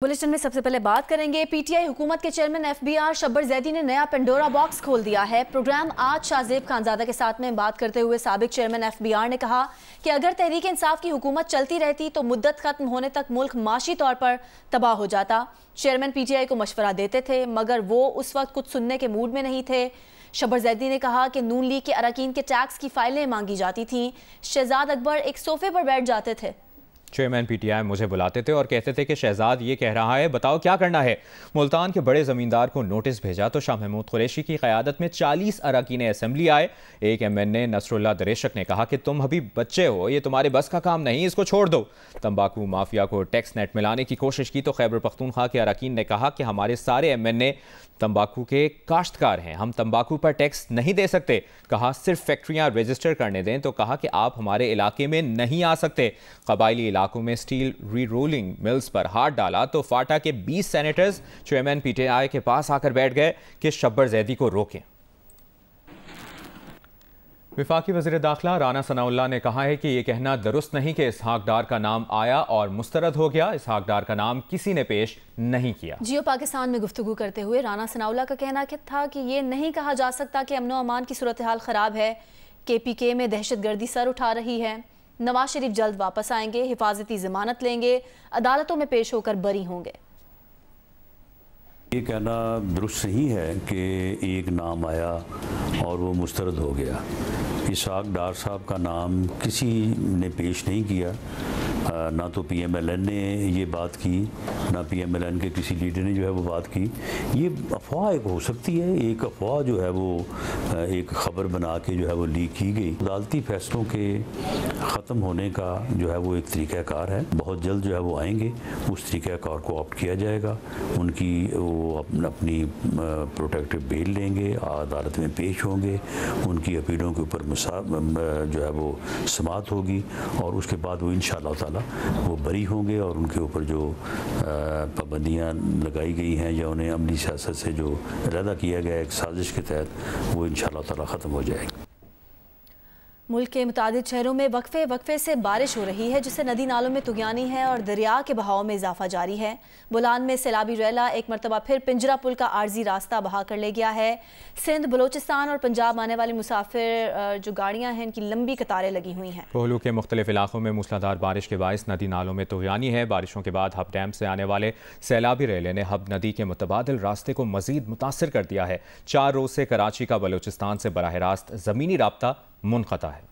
Bulletin में सबसे पहले बात करेंगे। पीटीआई हुकूमत के चेयरमैन एफबीआर शब्बर जैदी ने नया पेंडोरा बॉक्स खोल दिया है। प्रोग्राम आज शाहजेब खानजादा के साथ में बात करते हुए साबिक चेयरमैन एफबीआर ने कहा कि अगर तहरीक इंसाफ की हुकूमत चलती रहती तो मुद्दत खत्म होने तक मुल्क माशी तौर पर तबाह हो जाता। चेयरमैन पीटीआई को मशवरा देते थे मगर वो उस वक्त कुछ सुनने के मूड में नहीं थे। शब्बर जैदी ने कहा कि नून लीग के अरकान के टैक्स की फाइलें मांगी जाती थीं। शहजाद अकबर एक सोफे पर बैठ जाते थे। चेयरमैन पीटीआई मुझे बुलाते थे और कहते थे कि शहजाद ये कह रहा है, बताओ क्या करना है। मुल्तान के बड़े जमींदार को नोटिस भेजा तो शाह महमूद कुरैशी की क़यादत में 40 अरकान असेंबली आए। एक MNA नसरुल्लाह दरेशक ने कहा कि तुम अभी बच्चे हो, ये तुम्हारे बस का काम नहीं, इसको छोड़ दो। तंबाकू माफिया को टैक्स नेट मिलाने की कोशिश की तो खैबर पख्तूनख्वा के अरकान ने कहा कि हमारे सारे MNA तंबाकू के काश्तकार हैं, हम तंबाकू पर टैक्स नहीं दे सकते। कहा सिर्फ फैक्ट्रियां रजिस्टर करने दें तो कहा कि आप हमारे इलाके में नहीं आ सकते। कबायली इलाकों में स्टील री रोलिंग मिल्स पर हाथ डाला तो फाटा के 20 सेनेटर्स चेयरमैन पीटीआई के पास आकर बैठ गए कि शब्बर जैदी को रोकें। वफाकी वज़ीर दाखिला राना सनाउल्लाह ने कहा है कि यह कहना दुरुस्त नहीं कि इसहाक डार का नाम आया और मुस्तरद हो गया। इसहाक डार का नाम किसी ने पेश नहीं किया। जियो पाकिस्तान में गुफ्तगू करते हुए राना सनाउल्लाह का कहना था कि ये नहीं कहा जा सकता कि अमनो अमान की सूरत हाल ख़राब है। KPK में दहशतगर्दी सर उठा रही है। नवाज शरीफ जल्द वापस आएंगे, हिफाजती जमानत लेंगे, अदालतों में पेश होकर बरी होंगे। ये कहना दुरुस्त नहीं है कि एक नाम आया और वो मुस्तरद हो गया। इसहाक डार साहब का नाम किसी ने पेश नहीं किया, ना तो PMLN ने ये बात की, ना PMLN के किसी लीडर ने जो है वो बात की। ये अफवाह एक हो सकती है, एक अफवाह जो है वो एक ख़बर बना के जो है वो लीक की गई। अदालती फैसलों के ख़त्म होने का जो है वो एक तरीक़ाकार है, बहुत जल्द जो है वो आएंगे, उस तरीक़ाकार को ऑप्ट किया जाएगा। उनकी वो अपनी प्रोटेक्टिव बेल लेंगे, अदालत में पेश होंगे, उनकी अपीलों के ऊपर जो है वो समाअत होगी और उसके बाद वो इंशाअल्लाह ताला वो बरी होंगे और उनके ऊपर जो पाबंदियाँ लगाई गई हैं या उन्हें अमली सियासत से जो इरादा किया गया एक साजिश के तहत वो इंशाअल्लाह ताला ख़त्म हो जाएगी। मुल्क के मुतादिद शहरों में वक्फे से बारिश हो रही है जिससे नदी नालों में तुगयानी है और दरिया के बहाव में इजाफा जारी है। बुलान में सैलाबी रैला एक मरतबा फिर पिंजरा पुल का आर्जी रास्ता बहा कर ले गया है। सिंध बलोचिस्तान और पंजाब आने वाली मुसाफिर जो गाड़ियां हैं इनकी लंबी कतारें लगी हुई हैं। कोहलू के मुख्तलिफ इलाकों में मूसलाधार बारिश के बायस नदी नालों में तुगयानी है। बारिशों के बाद हब डैम से आने वाले सैलाबी रैले ने हब नदी के मुतबादिल रास्ते को मजीद मुतासर कर दिया है। 4 रोज से कराची का बलोचिस्तान से बराह रास्त ज़मीनी राब्ता मुनक़ता है।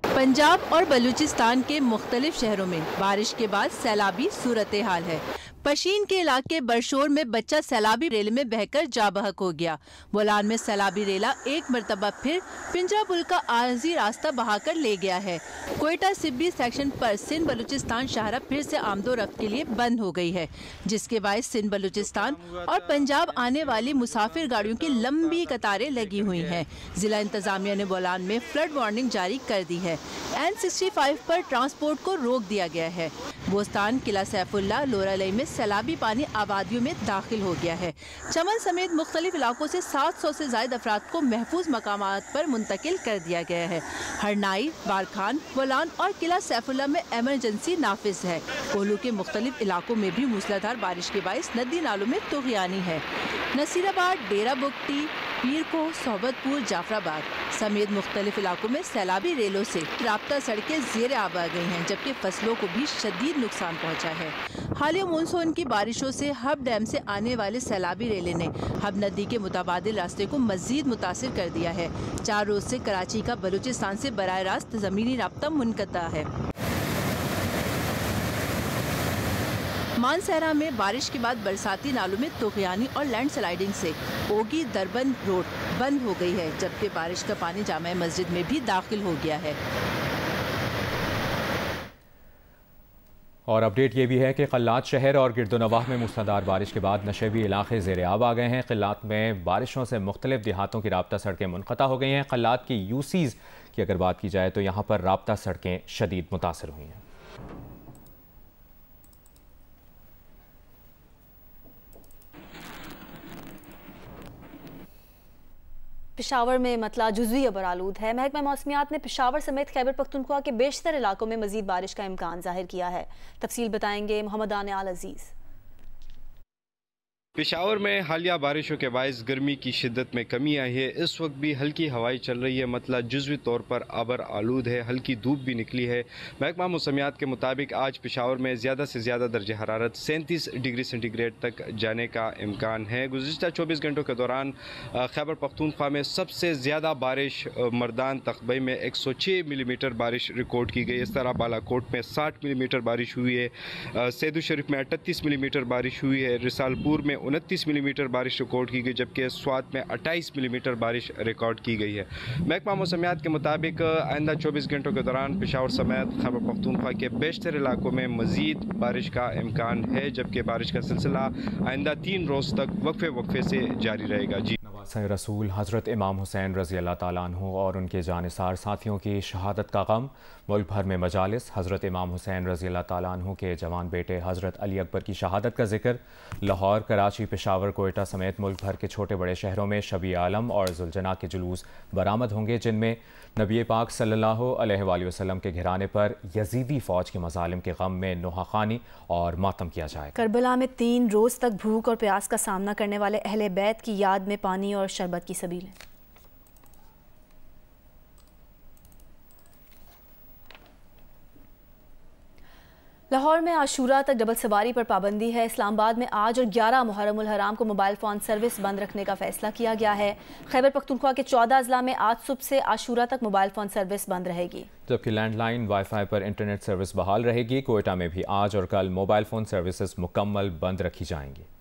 पंजाब और बलूचिस्तान के मुख्तलिफ शहरों में बारिश के बाद सैलाबी सूरत हाल है। पशीन के इलाके बरशोर में बच्चा सैलाबी रेल में बहकर जा बहक हो गया। बोलान में सैलाबी रेला एक मरतबा फिर पिंजरा पुल का आर्जी रास्ता बहाकर ले गया है। कोयटा सिब्बी सेक्शन पर सिंध बलूचिस्तान शाहरा फिर से आमदोरफ्त के लिए बंद हो गई है, जिसके बायस सिंध बलूचिस्तान और पंजाब आने वाली मुसाफिर गाड़ियों की लंबी कतारें लगी हुई हैं। जिला इंतजामिया ने बोलान में फ्लड वार्निंग जारी कर दी है। N65 पर ट्रांसपोर्ट को रोक दिया गया है। बोस्तान, किला सैफुल्ला, लोरालई में सैलाबी पानी आबादियों में दाखिल हो गया है। चमन समेत मुख्तलिफ इलाकों से 700 से ज्यादा अफराद को महफूज मकामात पर मुंतकिल कर दिया गया है। हरनाई, बारखान, बोलान और किला सैफुल्ला में एमरजेंसी नाफिज है। कोहलू के मुख्तलिफ इलाकों में भी मूसलाधार बारिश के बायस नदी नालों में तुगयानी है। नसीराबाद, डेरा बुगटी, पीरको, सोबतपुर, जाफराबाद समेत मुख्तलिफ इलाकों में सैलाबी रेलों से राब्ता सड़कें ज़ेर आब आ गई हैं, जबकि फसलों को भी शदीद नुकसान पहुंचा है। हालिया मानसून की बारिशों से हब डैम से आने वाले सैलाबी रेले ने हब नदी के मुतबादिल रास्ते को मजीद मुतासिर कर दिया है। 4 रोज से कराची का बलूचिस्तान से बराह रास्त ज़मीनी राब्ता मुनक़ता है। मानसहरा में बारिश के बाद बरसाती नालों में तुगयानी और लैंड स्लाइडिंग से ओगी दरबन रोड बंद हो गई है, जबकि बारिश का पानी जामा मस्जिद में भी दाखिल हो गया है। और अपडेट ये भी है कि क़ल्लात शहर और गिरदोनवाह में मूसलाधार बारिश के बाद नशेबी इलाके ज़ेर आब आ गए हैं। क़ल्लात में बारिशों से मुख्तलिफ देहातों की राब्ता सड़कें मुनक़ता हो गई हैं। क़ल्लात की UCs की अगर बात की जाए तो यहाँ पर राब्ता सड़कें शदीद मुतासर हुई हैं। पेशावर में मतला जुज़वी अबर आलूद है। महकमा मौसमियात ने पेशावर समेत खैबर पख्तूनख्वा के बेशतर इलाकों में मजीद बारिश का इम्कान जाहिर किया है। तफसील बताएंगे मोहम्मद आल अजीज़। पेशावर में हालिया बारिशों के बायस गर्मी की शिद्दत में कमी आई है। इस वक्त भी हल्की हवाएं चल रही है, मतलब जुज़वी तौर पर आबर आलूद है, हल्की धूप भी निकली है। महकमा मौसमियात के मुताबिक आज पेशावर में ज़्यादा से ज़्यादा दर्जा हरारत 37 डिग्री सेंटीग्रेड तक जाने का इम्कान है। गुज़िश्ता 24 घंटों के दौरान खैबर पख्तूनख्वा में सबसे ज़्यादा बारिश मर्दान तकबे में 106 मिलीमीटर बारिश रिकॉर्ड की गई। इस तरह बालाकोट में 60 मिलीमीटर बारिश हुई है, सैदू शरीफ में 38 मिलीमीटर बारिश हुई है, रिसालपुर में 29 मिलीमीटर बारिश रिकॉर्ड की गई, जबकि स्वात में 28 मिलीमीटर बारिश रिकॉर्ड की गई है। महकमा मौसमियात के मुताबिक आइंदा 24 घंटों के दौरान पेशावर समेत खैबर पख्तूनख्वा के बेशतर इलाकों में मज़ीद बारिश का इम्कान है, जबकि बारिश का सिलसिला आइंदा 3 रोज़ तक वक्फे से जारी रहेगा। जी, नवासे रसूल हज़रत इमाम हुसैन रज़ी अल्लाह ताला अन्हु और उनके जानिसार साथियों की शहादत का गम। मुल्क भर में मजालिस हज़रत इमाम हुसैन रज़ी अल्लाह ताला अन्हु के जवान बेटे हज़रत अली अकबर की शहादत का जिक्र। लाहौर, कराची, पेशावर, कोयटा समेत मुल्क भर के छोटे बड़े शहरों में शबी आलम और जुलजना के जुलूस बरामद होंगे, जिनमें नबी पाक सल्लल्लाहु अलैहि वसल्लम के घराने पर यजीदी फ़ौज के मज़ालिम के गम में नोहाखानी और मातम किया जाएगा। करबला में 3 रोज़ तक भूख और प्यास का सामना करने वाले अहले बैत की याद में पानी और शरबत की सबीलें। लाहौर में आशूरा तक डबल सवारी पर पाबंदी है। इस्लामाबाद में आज और 11 मुहर्रम उल हराम को मोबाइल फ़ोन सर्विस बंद रखने का फैसला किया गया है। खैबर पख्तूनख्वा के 14 अजला में आज सुबह से आशूरा तक मोबाइल फ़ोन सर्विस बंद रहेगी, जबकि लैंडलाइन वाईफाई पर इंटरनेट सर्विस बहाल रहेगी। कोयटा में भी आज और कल मोबाइल फ़ोन सर्विसेज मुकम्मल बंद रखी जाएंगी।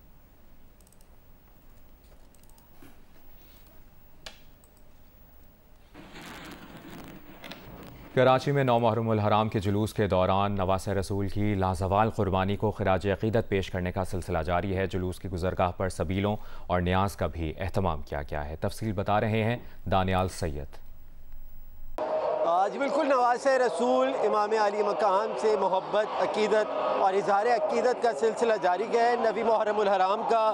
कराची में 9 मुहर्रम उल हराम के जुलूस के दौरान नवासे रसूल की लाजवाल कुर्बानी को खिराज अक़ीदत पेश करने का सिलसिला जारी है। जुलूस की गुज़रगाह पर सबीलों और न्याज का भी एहतमाम किया गया है। तफसील बता रहे हैं दानियाल सैयद। आज बिल्कुल नवासे रसूल इमाम आली मकाम से मोहब्बत, अकीदत और इजहार अकीदत का सिलसिला जारी है। नबी मुहर्रम उल हराम का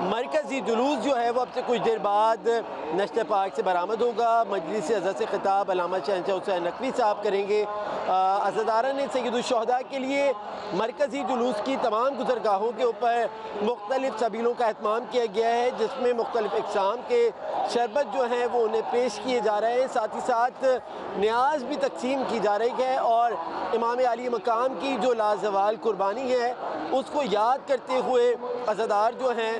मरकज़ी जुलूस जो है वो अब से कुछ देर बाद नश्त पाक से बरामद होगा। मजलिस अज़ा से खिताब अल्लामा शहंशाह हुसैन नकवी साहब करेंगे। अज़ादारान ने सय्यदुश्शुहदा के लिए मरकज़ी जुलूस की तमाम गुज़रगाहों के ऊपर मुख्तलिफ सबीलों का एहतमाम किया गया है, जिसमें मुख्तलिफ इक़साम के शरबत जो हैं वो उन्हें पेश किए जा रहे हैं। साथ ही साथ न्याज भी तकसीम की जा रही है और इमाम आली मकाम की जो लाजवाल कुर्बानी है उसको याद करते हुए अज़ादार जो हैं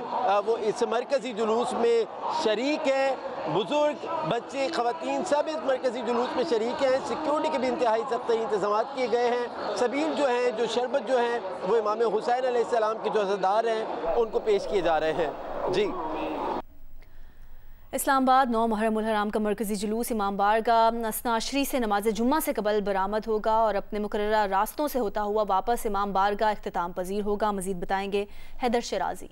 वो इस मरकज़ी जुलूस में शरीक हैं। बुज़ुर्ग, बच्चे, ख़वातीन सब इस मरकज़ी जुलूस में शरीक हैं। सिक्योरिटी के भी इंतहाई सख्त इंतज़ाम किए गए हैं। सबील जो हैं, जो शरबत जो हैं वो इमाम हुसैन अलैहिस्सलाम के जो अज़ादार हैं उनको पेश किए जा रहे हैं। जी, इस्लामाबाद 9 मुहर्रम उल हराम का मरकज़ी जुलूस इमाम बारगाह असनाशरी से नमाज जुम्मा से कबल बरामद होगा और अपने मुकर्ररा रास्तों से होता हुआ वापस इमाम बारगाह इख्तिताम पजीर होगा। मज़ीद बताएंगे हैदर शराजी।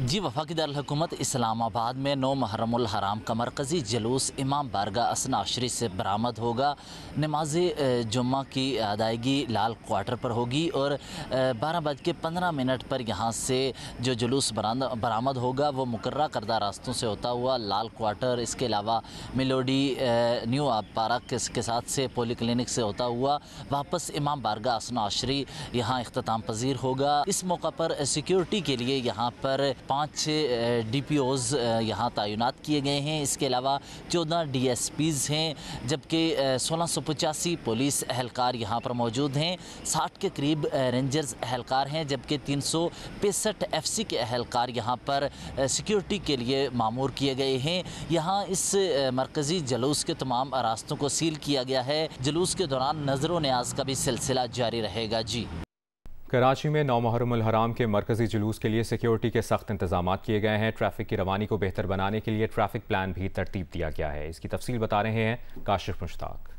जी, वफाकी दारुल-हुकूमत इस्लामाबाद में 9 मुहर्रम उल हराम का मरकज़ी जुलूस इमाम बारगाह असनाशरी से बरामद होगा। नमाज जुम्मा की अदायगी लाल क्वार्टर पर होगी और 12:15 पर यहाँ से जो जुलूस बरामद होगा वो मुकर्रर करदा रास्तों से होता हुआ लाल क्वार्टर, इसके अलावा मिलोडी न्यू पार्क के साथ से पोली क्लिनिक से होता हुआ वापस इमाम बारगाह असनाशरी यहाँ इख्तिताम पजीर होगा। इस मौका पर सिक्योरिटी के लिए यहाँ पर 5 DPOs यहाँ तैनात किए गए हैं। इसके अलावा 14 DSPs हैं, जबकि 1685 पुलिस एहलकार यहाँ पर मौजूद हैं। 60 के करीब रेंजर्स एहलकार हैं, जबकि 365 FC के एहलकार यहाँ पर सिक्योरिटी के लिए मामूर किए गए हैं। यहाँ इस मरकज़ी जुलूस के तमाम रास्तों को सील किया गया है। जुलूस के दौरान नज़र न्याज का भी सिलसिला जारी रहेगा। जी, कराची में 9 मुहर्रम उल हराम के मरकज़ी जुलूस के लिए सिक्योरिटी के सख्त इंतजाम किए गए हैं। ट्रैफिक की रवानी को बेहतर बनाने के लिए ट्रैफिक प्लान भी तरतीब दिया गया है। इसकी तफसील बता रहे हैं काशिफ मुश्ताक।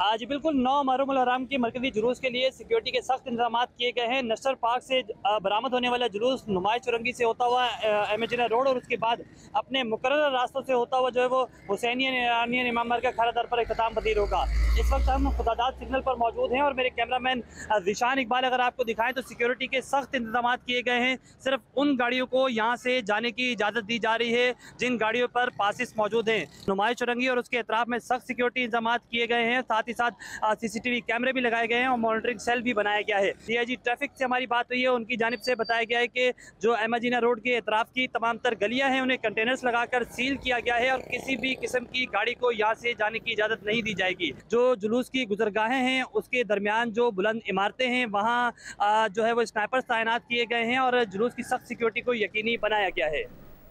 आज बिल्कुल 9 मुहर्रम हराम के मरकजी जुलूस के लिए सिक्योरिटी के सख्त इंतजाम किए गए हैं। नशर पार्क से बरामद होने वाला जुलूस नुमाइश चुरंगी से होता हुआ एमएजीना रोड और उसके बाद अपने मुकर्रर रास्तों से होता हुआ जो है वो हुसैनिया इमाम बारगाह खारादार पर इख्तिताम पजीर होगा। इस वक्त हम खुदादाद सिग्नल पर मौजूद हैं और मेरे कैमरामैन ज़ीशान इकबाल अगर आपको दिखाएं तो सिक्योरिटी के सख्त इंतजाम किए गए हैं। सिर्फ उन गाड़ियों को यहाँ से जाने की इजाज़त दी जा रही है जिन गाड़ियों पर पासिस मौजूद हैं। नुमाइश चुरंगी और उसके अतराफ में सख्त सिक्योरिटी इंतजाम किए गए हैं। साथ ही साथ सीसीटीवी कैमरे भी लगाए गए हैं और मॉनिटरिंग सेल भी बनाया गया है। डीआईजी ट्रैफिक से हमारी बात हुई है, उनकी जानिब से बताया गया है कि जो एमजीना रोड के अतराफ की तमाम तर गलियां हैं उन्हें कंटेनर्स लगाकर सील किया गया है और किसी भी किस्म की गाड़ी को यहाँ से जाने की इजाज़त नहीं दी जाएगी। जो जुलूस की गुजरगाहें हैं उसके दरमियान जो बुलंद इमारतें हैं वहाँ जो है वो स्नाइपर्स तैनात किए गए हैं और जुलूस की सख्त सिक्योरिटी को यकीनी बनाया गया है।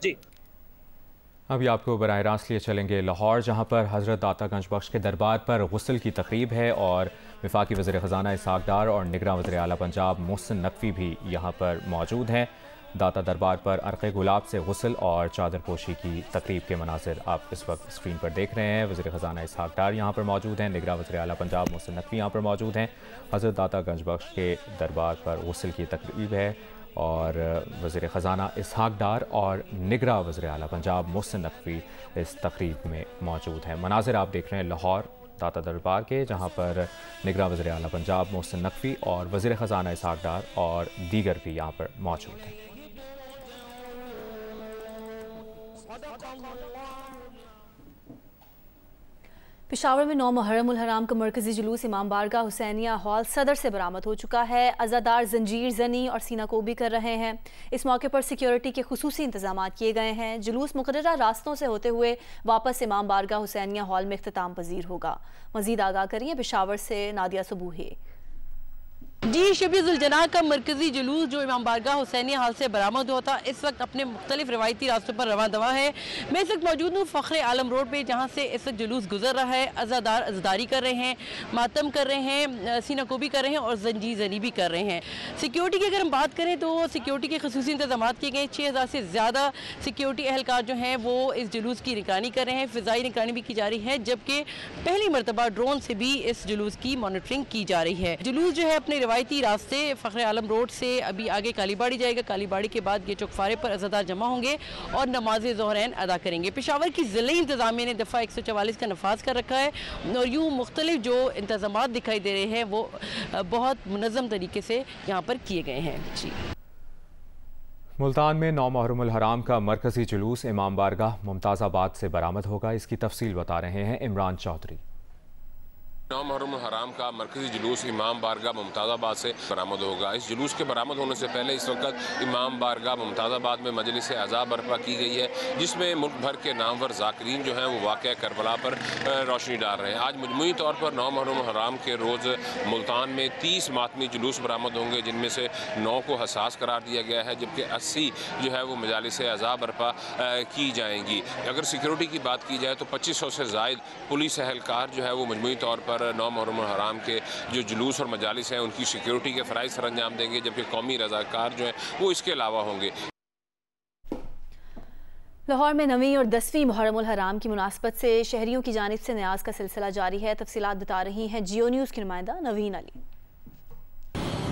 जी अभी आपको बराह रास्त लिए चलेंगे लाहौर, जहाँ पर हज़रत दाता गंज बख्श के दरबार पर गुस्ल की तकरीब है और वफाकी वज़ीर ख़ज़ाना इसहाक़ डार और निगरान वज़ीर आला पंजाब मोहसिन नकवी भी यहाँ पर मौजूद हैं। दाता दरबार पर अर्क़े गुलाब से गुस्ल और चादर पोशी की तकरीब के मनाज़िर आप इस वक्त स्क्रीन पर देख रहे हैं। वज़ीर ख़ज़ाना इसहाक़ डार यहाँ पर मौजूद हैं, निगरान वज़ीर आला पंजाब मोहसिन नकवी यहाँ पर मौजूद हैं। हज़रत दाता गंज बख्श के दरबार पर गुस्ल की तकरीब है और वज़ीर ख़ज़ाना इसहाक़ डार और निगरान वज़ीर आला पंजाब मोहसिन नकवी इस तकरीब में मौजूद हैं। मनाज़िर आप देख रहे हैं लाहौर दाता दरबार के, जहाँ पर निगरान वज़ीर आला पंजाब मोहसिन नकवी और वज़ीर ख़ज़ाना इसहाक़ डार और दीगर भी यहाँ पर मौजूद हैं। पेशावर में 9 मुहर्रम उल हराम का मरकजी जुलूस इमाम बारगाह हुसैनिया हॉल सदर से बरामद हो चुका है। अज़ादार जंजीर जनी और सीना कोबी कर रहे हैं। इस मौके पर सिक्योरिटी के खुसूसी इंतजाम किए गए हैं। जुलूस मुकर्ररा रास्तों से होते हुए वापस इमाम बारगाह हुसैनिया हॉल में इख्तिताम पजीर होगा। मजीद आगाह करिए पेशावर से नादिया सबूही। जी शबीजुल जना का मरकजी जुलूस जो इमाम बारगाह हुसैनिया हाल से बरामद हुआ था इस वक्त अपने मुख्तलिफ रवायती रास्तों पर रवा दवा है। मैं इस वक्त मौजूद हूँ फ़ख्र आलम रोड पे, जहाँ से इस वक्त जुलूस गुजर रहा है। अज़ादार अज़दारी कर रहे हैं, मातम कर रहे हैं, सीना कोबी कर रहे हैं और जंजीर जनी भी कर रहे हैं। सिक्योरिटी की अगर हम बात करें तो सिक्योरिटी के खुसूसी इंतजाम किए गए। 6000 से ज़्यादा सिक्योरिटी एहलकार जो हैं वो इस जुलूस की निगरानी कर रहे हैं। फ़िज़ाई निगरानी भी की जा रही है, जबकि पहली मरतबा ड्रोन से भी इस जुलूस की मॉनिटरिंग की जा रही है। जुलूस जो है अपने रवायती रास्ते फ़ख्र आलम रोड से अभी आगे कालीबाड़ी जाएगा। कालीबाड़ी के बाद ये चौकफारे पर अज़ादार जमा होंगे और नमाज ज़ोहरैन अदा करेंगे। पेशावर की ज़िले इंतज़ामिया ने दफ़ा 144 का नफाज कर रखा है और यूँ मुख्तलिफ जो इंतज़ामात दिखाई दे रहे हैं वो बहुत मुनज़्ज़म तरीके से यहाँ पर किए गए हैं। जी मुल्तान में 9 मुहर्रम उल हराम का मरकजी जुलूस इमाम बारगाह मुमताज़ाबाद से बरामद होगा। इसकी तफसील बता रहे हैं इमरान चौधरी। 9 मुहर्रम हराम का मरकजी जुलूस इमाम बारगाह मुमताज़ाबाद से बरामद होगा। इस जुलूस के बरामद होने से पहले इस वक्त इमाम बारगाह मुमताज़ाबाद में मजलिस अज़ा बर्पा की गई है, जिसमें मुल्क भर के नामवर ज़ाकिरीन जो हैं वो वाक़या करबला पर रोशनी डाल रहे हैं। आज मजमूई तौर पर 9 मुहर्रम हराम के रोज़ मुल्तान में 30 मातमी जुलूस बरामद होंगे, जिनमें से 9 को हसास करार दिया गया है, जबकि 80 जो है वो मजालिस अज़ा बर्पा की जाएंगी। अगर सिक्योरिटी की बात की जाए तो 2500 से ज़ायद पुलिस एहलकार जो है वो मजमूई तौर पर 9 मुहर्रम हराम के जो जुलूस और मजालिस हैं उनकी सिक्योरिटी के फ़राइज़ सर अंजाम देंगे, जबकि कौमी रज़ाकार जो हैं वो इसके अलावा होंगे। लाहौर में 9वीं और 10वीं मुहर्रम उल हराम की मुनासबत से शहरियों की जानिब से न्याज का सिलसिला जारी है। तफसीलात बता रही हैं जियो न्यूज़ की नुमाइंदा नवीन अली।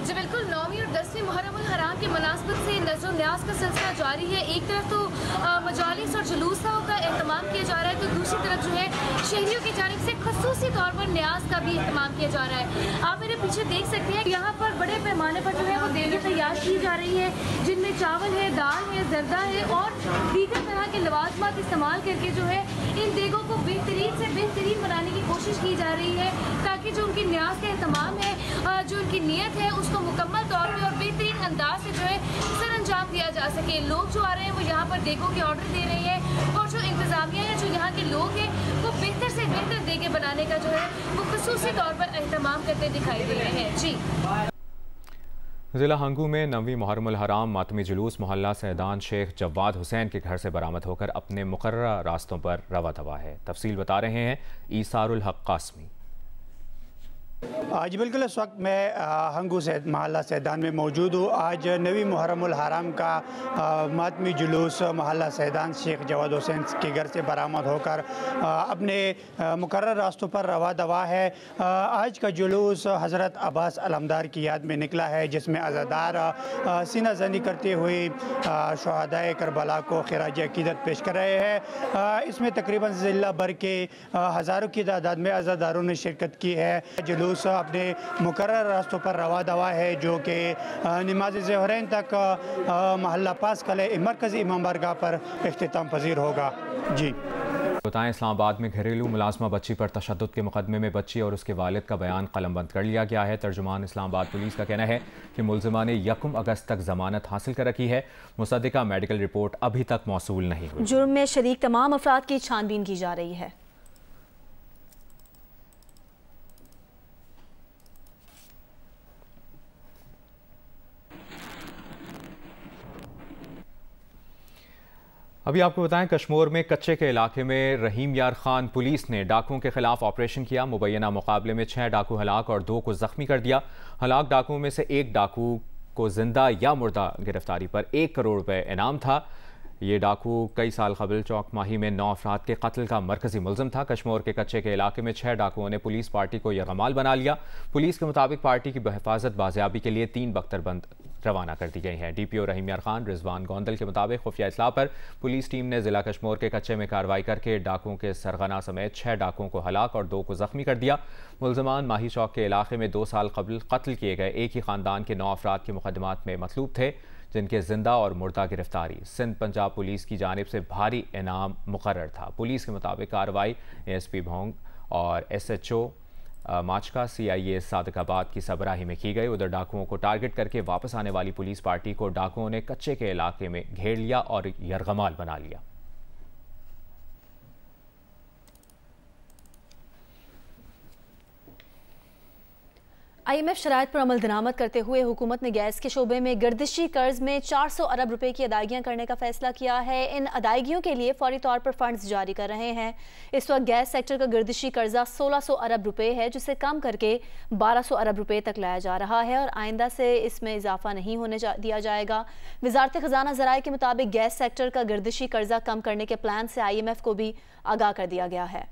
जी बिल्कुल, 9वीं और 10वीं मुहर्रम उल हराम की मुनासबत से नज़्र न्याज का सिलसिला जारी है। एक तरफ तो मजालिस और जुलूसों का एहतमाम किया जा रहा है, तो दूसरी तरफ जो है शहरियों की जानिब से खसूसी तौर पर न्याज का भी एहतमाम किया जा रहा है। आप मेरे पीछे देख सकते हैं यहाँ पर बड़े पैमाने पर जो है वो देगी तैयार की जा रही है, जिनमें चावल है, दाल है, जर्दा है और दीगर तरह के लवाजमात इस्तेमाल करके जो है इन देगों को बेहतरीन से बेहतरीन बनाने की कोशिश की जा रही है, ताकि जो उनकी न्याज का एहतमाम है, जो उनकी नीयत है, उसको मुकम्मल तौर पर और बेहतरीन अंदाज से जो है सर अंजाम दिया जा सके। लोग जो आ रहे हैं वो यहाँ पर देगों के ऑर्डर दे रहे हैं और जो इंतजामिया है, जो यहाँ के लोग हैं, वो बेहतर से बेहतर देगे बनाने का जो है वो खुसूसी तौर पर एहतमाम करते दिखाई दे रहे हैं। जी ज़िला हंगू में 9वीं मुहर्रम उल हराम मातमी जुलूस मोहल्ला सैदान शेख जवाद हुसैन के घर से बरामद होकर अपने मुकर्ररा रास्तों पर रवा दवा है। तफसील बता रहे हैं ईसारुल हक कासमी। जी बिल्कुल, इस वक्त मैं हंगू से महल्ला सैदान में मौजूद हूँ। आज नवी मुहर्रमुल हराम का मातमी जुलूस महल्ला सैदान शेख जवाद हुसैन के घर से बरामद होकर अपने मुकर्रर रास्तों पर रवा दवा है। आज का जुलूस हज़रत अब्बास अलमदार की याद में निकला है, जिसमें अज़ादार सीना जनी करते हुए शहादाए करबला को खिराज अकीदत पेश कर रहे हैं। इसमें तकरीबन ज़िला भर के हज़ारों की तादाद में अज़ादारों ने शिरकत की है। जुलूस अपने मुकर्रर रास्तों पर रवा दवा है, जो कि नमाज ज़ोहरैन तक महल्ला पास कले मरकज़ी इमाम बारगाह पर इख्तिताम पजीर होगा। जी बताएं, इस्लामाबाद में घरेलू मुलाजमा बच्ची पर तशद्दुद के मुकदमे में बच्ची और उसके वालिद का बयान कलमबंद कर लिया गया है। तर्जुमान इस्लामाबाद पुलिस का कहना है कि मुलजिमा ने 1 अगस्त तक जमानत हासिल कर रखी है। मुसद्दिका मेडिकल रिपोर्ट अभी तक मौसूल नहीं हुई। जुर्म में शरीक तमाम अफराद की छानबीन की जा रही है। अभी आपको बताएं, कश्मीर में कच्चे के इलाके में रहीम यार खान पुलिस ने डाकुओं के खिलाफ ऑपरेशन किया। मुबैना मुकाबले में 6 डाकू हलाक और 2 को जख्मी कर दिया। हलाक डाकुओं में से एक डाकू को जिंदा या मुर्दा गिरफ्तारी पर 1 करोड़ रुपए इनाम था। ये डाकू कई साल कबल चौक माही में 9 अफराद के कत्ल का मरकजी मुलजिम था। कश्मीर के कच्चे के इलाके में 6 डाकुओं ने पुलिस पार्टी को यरगमाल बना लिया। पुलिस के मुताबिक पार्टी की हिफाजत बाजियाबी के लिए 3 बख्तरबंद रवाना कर दी गई हैं। DPO रहीम यार खान रिजवान गोंदल के मुताबिक खुफिया इत्तला पर पुलिस टीम ने जिला कश्मीर के कच्चे में कार्रवाई करके डाकुओं के सरगना समेत 6 डाकुओं को हलाक और 2 को जख्मी कर दिया। मुलजमान माही चौक के इलाके में 2 साल कबल कत्ल किए गए एक ही खानदान के 9 अफराद के मुकदमात में मतलूब थे, जिनके जिंदा और मुर्दा गिरफ्तारी सिंध पंजाब पुलिस की जानिब से भारी इनाम मुकर्रर था। पुलिस के मुताबिक कार्रवाई ASP भोंग और SHO माचका CIA सादकाबाद की सबराही में की गई। उधर डाकुओं को टारगेट करके वापस आने वाली पुलिस पार्टी को डाकुओं ने कच्चे के इलाके में घेर लिया और यरगमाल बना लिया। IMF शराइत पर अमल दरामद करते हुए हुकूमत ने गैस के शोबे में गर्दिशी कर्ज में 400 अरब रुपए की अदायगियां करने का फैसला किया है। इन अदायगियों के लिए फौरी तौर पर फंड्स जारी कर रहे हैं। इस वक्त गैस सेक्टर का गर्दिशी कर्जा 1600 अरब रुपए है, जिसे कम करके 1200 अरब रुपए तक लाया जा रहा है और आइंदा से इसमें इजाफा नहीं होने दिया जाएगा। वजारत खजाना ज़राए के मुताबिक गैस सेक्टर का गर्दिशी कर्जा कम करने के प्लान से IMF को भी आगाह कर दिया गया है।